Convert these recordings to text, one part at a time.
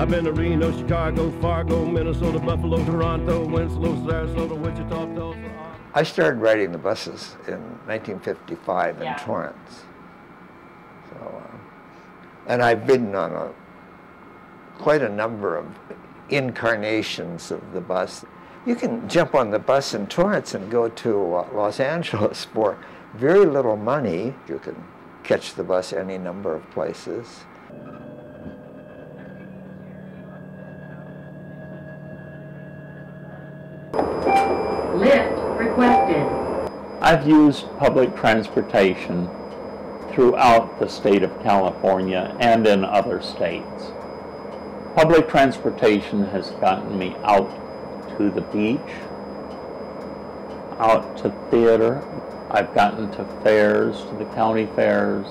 I've been to Reno, Chicago, Fargo, Minnesota, Buffalo, Toronto, Winslow, Sarasota, Wichita, Tulsa. I started riding the buses in 1955 in Torrance. So, and I've been on quite a number of incarnations of the bus. You can jump on the bus in Torrance and go to Los Angeles for very little money. You can catch the bus any number of places. Lift requested. I've used public transportation throughout the state of California and in other states. Public transportation has gotten me out to the beach, out to theater. I've gotten to fairs, to the county fairs.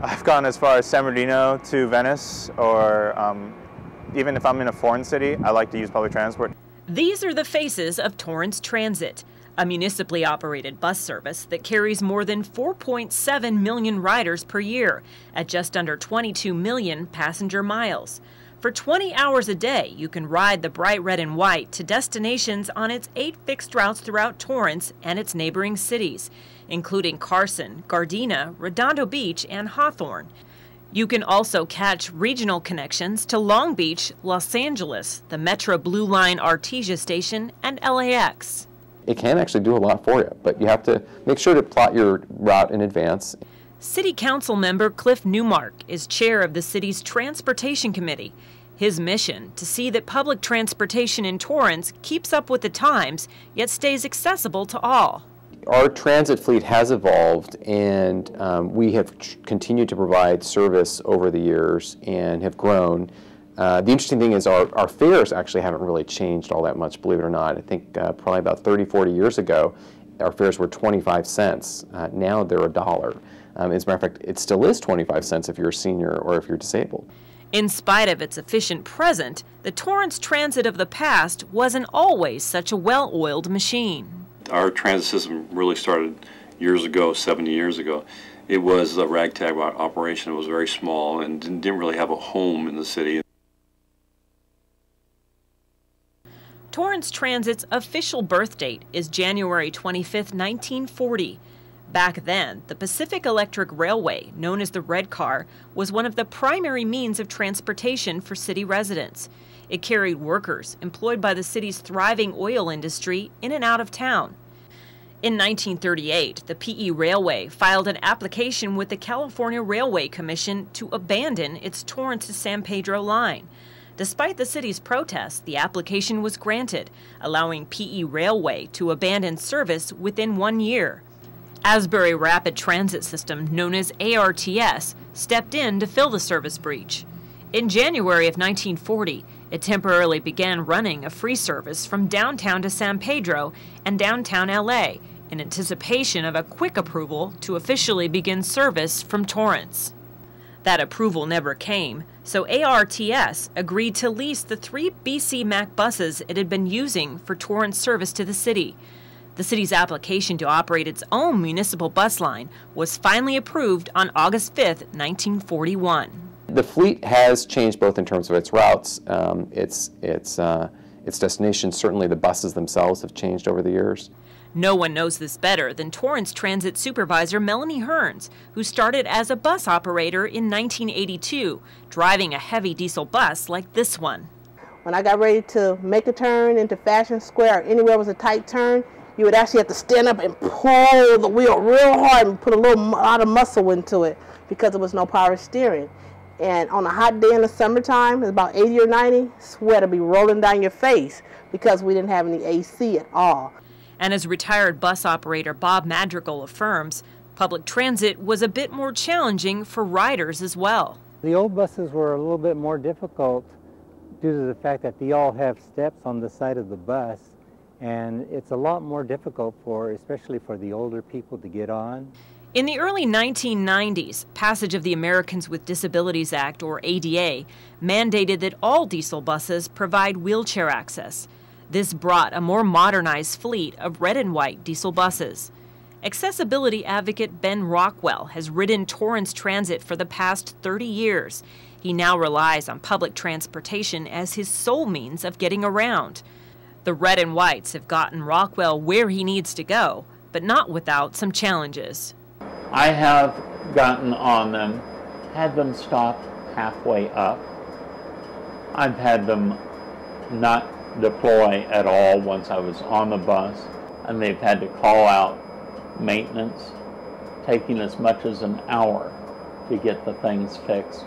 I've gone as far as San Bernardino to Venice, or even if I'm in a foreign city, I like to use public transport. These are the faces of Torrance Transit, a municipally operated bus service that carries more than 4.7 million riders per year at just under 22 million passenger miles. For 20 hours a day, you can ride the bright red and white to destinations on its 8 fixed routes throughout Torrance and its neighboring cities, including Carson, Gardena, Redondo Beach, and Hawthorne. You can also catch regional connections to Long Beach, Los Angeles, the Metro Blue Line Artesia Station, and LAX. It can actually do a lot for you, but you have to make sure to plot your route in advance. City Council member Cliff Newmark is chair of the city's Transportation Committee. His mission, to see that public transportation in Torrance keeps up with the times, yet stays accessible to all. Our transit fleet has evolved, and we have continued to provide service over the years and have grown. The interesting thing is our fares actually haven't really changed all that much, believe it or not. I think probably about 30, 40 years ago, our fares were 25 cents. Now they're $1. As a matter of fact, it still is 25 cents if you're a senior or if you're disabled. In spite of its efficient present, the Torrance Transit of the past wasn't always such a well-oiled machine. Our transit system really started years ago, 70 years ago. It was a ragtag operation. It was very small and didn't really have a home in the city. Torrance Transit's official birth date is January 25, 1940. Back then, the Pacific Electric Railway, known as the Red Car, was one of the primary means of transportation for city residents. It carried workers employed by the city's thriving oil industry in and out of town. In 1938, the PE Railway filed an application with the California Railway Commission to abandon its Torrance to San Pedro line. Despite the city's protests, the application was granted, allowing PE Railway to abandon service within 1 year. Asbury Rapid Transit System, known as ARTS, stepped in to fill the service breach. In January of 1940, it temporarily began running a free service from downtown to San Pedro and downtown LA in anticipation of a quick approval to officially begin service from Torrance. That approval never came, so ARTS agreed to lease the 3 BC Mac buses it had been using for Torrance service to the city. The city's application to operate its own municipal bus line was finally approved on August 5, 1941. The fleet has changed both in terms of its routes, its destinations. Certainly the buses themselves have changed over the years. No one knows this better than Torrance Transit Supervisor Melanie Hearns, who started as a bus operator in 1982, driving a heavy diesel bus like this one. When I got ready to make a turn into Fashion Square or anywhere was a tight turn, you would actually have to stand up and pull the wheel real hard and put a lot of muscle into it because there was no power steering. And on a hot day in the summertime, it's about 80 or 90, sweat would be rolling down your face because we didn't have any AC at all. And as retired bus operator Bob Madrigal affirms, public transit was a bit more challenging for riders as well. The old buses were a little bit more difficult due to the fact that they all have steps on the side of the bus. And it's a lot more difficult especially for the older people to get on. In the early 1990s, passage of the Americans with Disabilities Act, or ADA, mandated that all diesel buses provide wheelchair access. This brought a more modernized fleet of red and white diesel buses. Accessibility advocate Ben Rockwell has ridden Torrance Transit for the past 30 years. He now relies on public transportation as his sole means of getting around. The Red and Whites have gotten Rockwell where he needs to go, but not without some challenges. I have gotten on them, had them stop halfway up. I've had them not deploy at all once I was on the bus, and they've had to call out maintenance, taking as much as an hour to get the things fixed.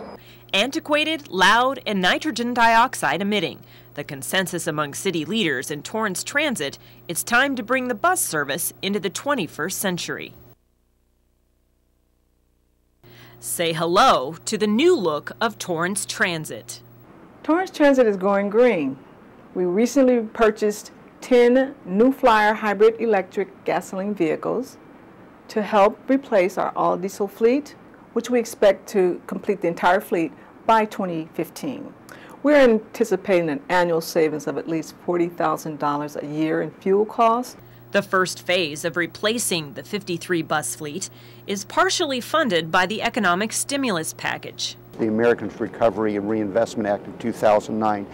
Antiquated, loud, and nitrogen dioxide emitting. The consensus among city leaders in Torrance Transit, it's time to bring the bus service into the 21st century. Say hello to the new look of Torrance Transit. Torrance Transit is going green. We recently purchased 10 New Flyer hybrid electric gasoline vehicles to help replace our all-diesel fleet, which we expect to complete the entire fleet by 2015. We're anticipating an annual savings of at least $40,000 a year in fuel costs. The first phase of replacing the 53 bus fleet is partially funded by the economic stimulus package. The Americans Recovery and Reinvestment Act of 2009.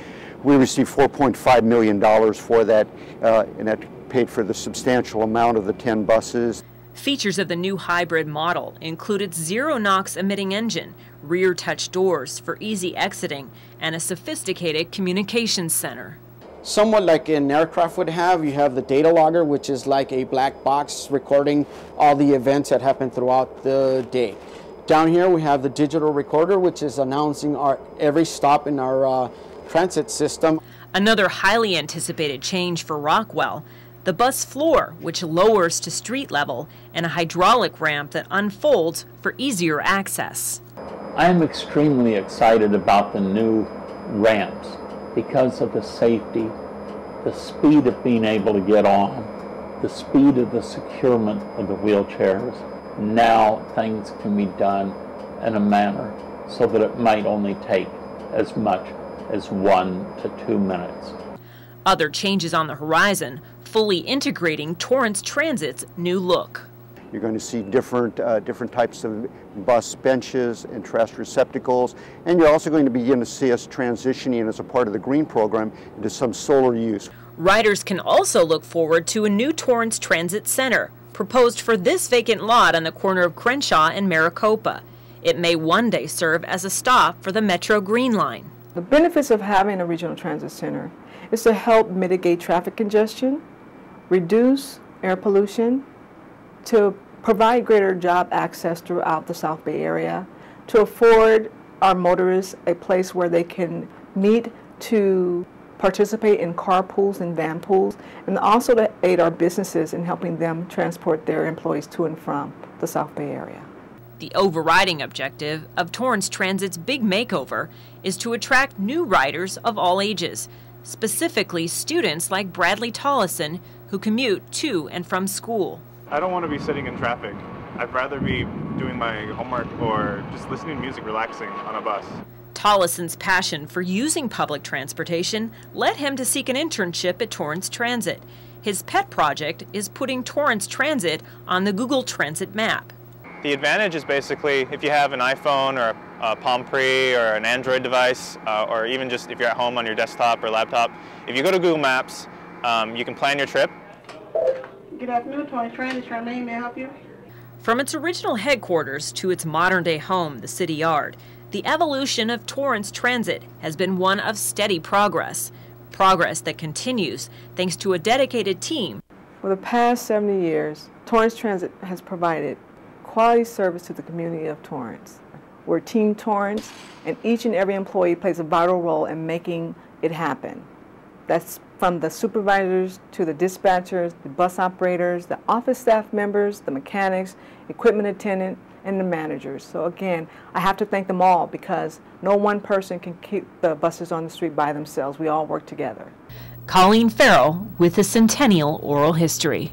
We received $4.5 million for that, and that paid for the substantial amount of the 10 buses. Features of the new hybrid model included zero NOx emitting engine, rear touch doors for easy exiting, and a sophisticated communications center. Somewhat like an aircraft would have, you have the data logger, which is like a black box recording all the events that happen throughout the day. Down here we have the digital recorder, which is announcing every stop in our transit system. Another highly anticipated change for Rockwell, the bus floor, which lowers to street level, and a hydraulic ramp that unfolds for easier access. I am extremely excited about the new ramps because of the safety, the speed of being able to get on, the speed of the securement of the wheelchairs. Now things can be done in a manner so that it might only take as much as 1 to 2 minutes. Other changes on the horizon, fully integrating Torrance Transit's new look. You're going to see different types of bus benches and trash receptacles, and you're also going to begin to see us transitioning as a part of the green program into some solar use. Riders can also look forward to a new Torrance Transit Center, proposed for this vacant lot on the corner of Crenshaw and Maricopa. It may one day serve as a stop for the Metro Green Line. The benefits of having a regional transit center is to help mitigate traffic congestion, reduce air pollution, to provide greater job access throughout the South Bay area, to afford our motorists a place where they can meet to participate in carpools and van pools, and also to aid our businesses in helping them transport their employees to and from the South Bay area. The overriding objective of Torrance Transit's big makeover is to attract new riders of all ages, specifically students like Bradley Tollison, who commute to and from school. I don't want to be sitting in traffic. I'd rather be doing my homework or just listening to music, relaxing on a bus. Tollison's passion for using public transportation led him to seek an internship at Torrance Transit. His pet project is putting Torrance Transit on the Google Transit map. The advantage is basically if you have an iPhone or a Palm Pre or an Android device, or even just if you're at home on your desktop or laptop, if you go to Google Maps, you can plan your trip. Good afternoon, Torrance Transit. Charmaine, may I help you? From its original headquarters to its modern-day home, the City Yard, the evolution of Torrance Transit has been one of steady progress. Progress that continues thanks to a dedicated team. For the past 70 years, Torrance Transit has provided quality service to the community of Torrance. We're Team Torrance, and each and every employee plays a vital role in making it happen. That's from the supervisors to the dispatchers, the bus operators, the office staff members, the mechanics, equipment attendant, and the managers. So again, I have to thank them all because no one person can keep the buses on the street by themselves. We all work together. Colleen Farrell with the Centennial Oral History.